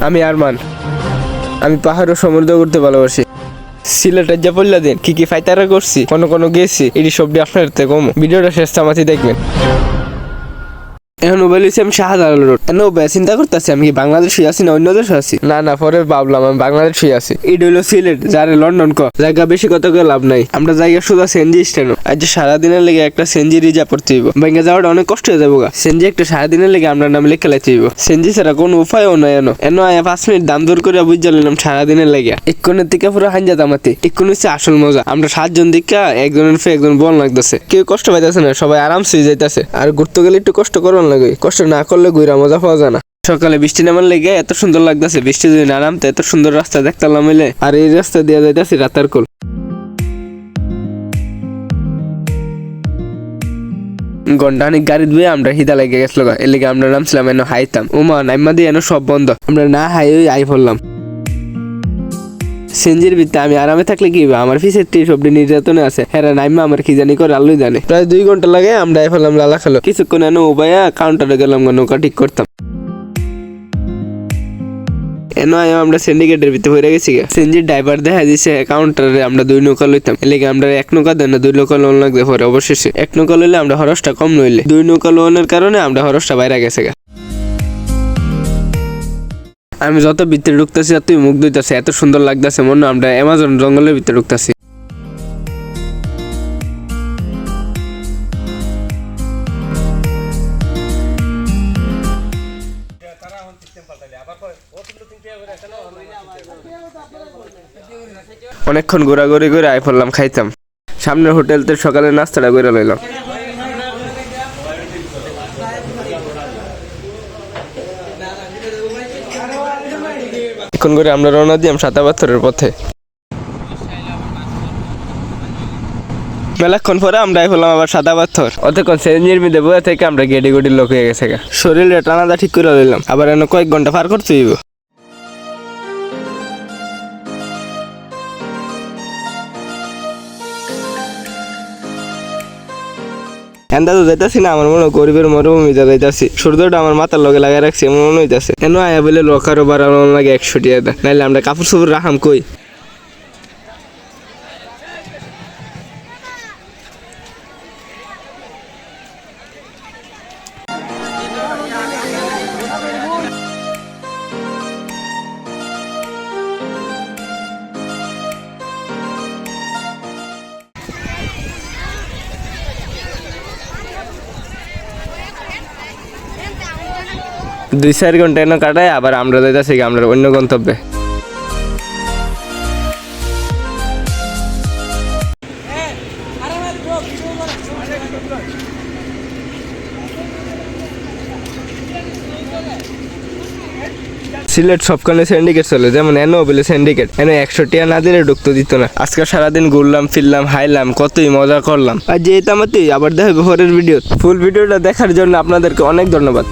আমি আরমান। আমি পাহাড় ও সমুদ্র ঘুরতে ভালোবাসি। সিলেটের যে পল্লা দিন কি ফাইতারা করছি, কোনো গেছি, এটি সবটি আপনার কম। ভিডিওটা শেষ থামাতে দেখবেন। এখন বলেছি আমি শাহজালাল রোড। চিন্তা করতেছি আমি কি বাংলাদেশে আছি না অন্য দেশে আছি। না পরে ভাবলাম আমি বাংলাদেশে আছি। এটা হলো সিলেট, যারে লন্ডন জায়গা বেশি কত লাভ নাই। আমরা জায়গা শুধু সেনজি স্ট্যান্ড। আজ সারাদিনের লেগে একটা সেনজি রিজার্ভ করতে হইব। ভেঙে যাওয়াটা অনেক কষ্ট হয়ে যাবো। সেনজি একটা সারাদিনের লেগে আমরা নাম লিখে লাইতে হইব। সেনজি ছাড়া কোনো উপায়ও নাই। এনো আয়া 5 মিনিট দাম দূর করে বুঝে নিলাম সারাদিনের লেগে। এক্ষণের থেকে পুরো হাঞ্জা দামাতে। এক্ষণ হচ্ছে আসল মজা। আমরা 7 জন দিকা একজনের ফে একজন বল লাগতেছে। কেউ কষ্ট পাইতেছে না, সবাই আরামসে যাইতেছে। আর ঘুরতে গেলে একটু কষ্ট করবার লাগে। কষ্ট না করলে ঘুরা মজা পাওয়া যায় না। সকালে বৃষ্টি নামার লেগে এত সুন্দর লাগতেছে। বৃষ্টি যদি না নামতে এত সুন্দর রাস্তা দেখতাম এলে। আর এই রাস্তা দিয়ে যাইতেছি রাতার কোল। ঘন্টাখানিক গাড়ি ধুয়ে আমরা হিদা লেগে গেছিল। এর লেগে আমরা নামছিলাম এনে হাইতাম। ওমা নাইমা দিয়ে এনে সব বন্ধ। আমরা না হাই ওই আই পড়লাম সেনজির ভিতরে। আমি আরামে থাকলে কি আমার ফিসের সবটি নির্যাতনে আছে। হ্যাঁ নাইমা আমার কি জানি করে আল্লুই জানে। প্রায় 2 ঘন্টা লাগে আমরা আই পড়লাম লালা খেলো। কিছুক্ষণ এনে উবাইয়া কাউন্টারে গেলাম, নৌকা ঠিক করতাম। আমরা সিন্ডিকেটের ভিতরে হয়ে গেছি। সেনজির ড্রাইভার দেখা দিছে কাউন্টারে আমরা 2 নৌকা লইতাম। এলাকা আমরা 1 নৌকা দেন না 2 নৌকা লোন লাগবে। পরে অবশেষে 1 নৌকা লইলে আমরা খরচটা কম লইলে 2 নৌকা লোনের কারণে আমরা খরচটা বাইরে গেছে। আমি যত ভিতরে ঢুকতেছি তুই মুখ ধুইতেছে। এত সুন্দর লাগতেছে মনে আমরা অ্যামাজন জঙ্গলের ভিতরে ঢুকতেছি। অনেকক্ষণ ঘোরাঘুরি করে আই পড়লাম খাইতাম। সামনের হোটেলতে সকালে নাস্তাটা করে লইলাম। এখন করে আমরা রওনা দিলাম সাতাবাত্তরের পথে। মেলাক্ষণ পরে আমরা হলাম আবার সাদাপাথর। অতক্ষণ সেনজির মধ্যে বয়ে থেকে আমরা গেডি লোক হয়ে গেছে। শরীরে টানাটা ঠিক করে লইলাম। আবার এনে কয়েক ঘন্টা পার করতে হইব। দাদু যাইতাছি না, আমার মনে গরিবের মরুভূমিতে যাইতাছি। সূর্যটা আমার মাথার লগে লাগাই রাখছি এমন মনে হইতাছে। এনে আয়া বলে লকারও বাড়ানো লাগে 100 টাকা। নাইলে আমরা কাপড় চোপড় রাখাম কই। দুই 4 ঘন্টা এনে কাটায় আবার আমরা যাইতাছি আমরা অন্য গন্তব্যে। সিলেট সবখানে সিন্ডিকেট চলে, যেমন এনো বলে সিন্ডিকেট। এনে 100 টাকা না দিলে ঢুকতে দিত না। আজকে সারাদিন ঘুরলাম ফিরলাম হাইলাম, কতই মজা করলাম। আর যে তামাতেই আবার দেখা হবে পরের ভিডিও। ফুল ভিডিওটা দেখার জন্য আপনাদেরকে অনেক ধন্যবাদ।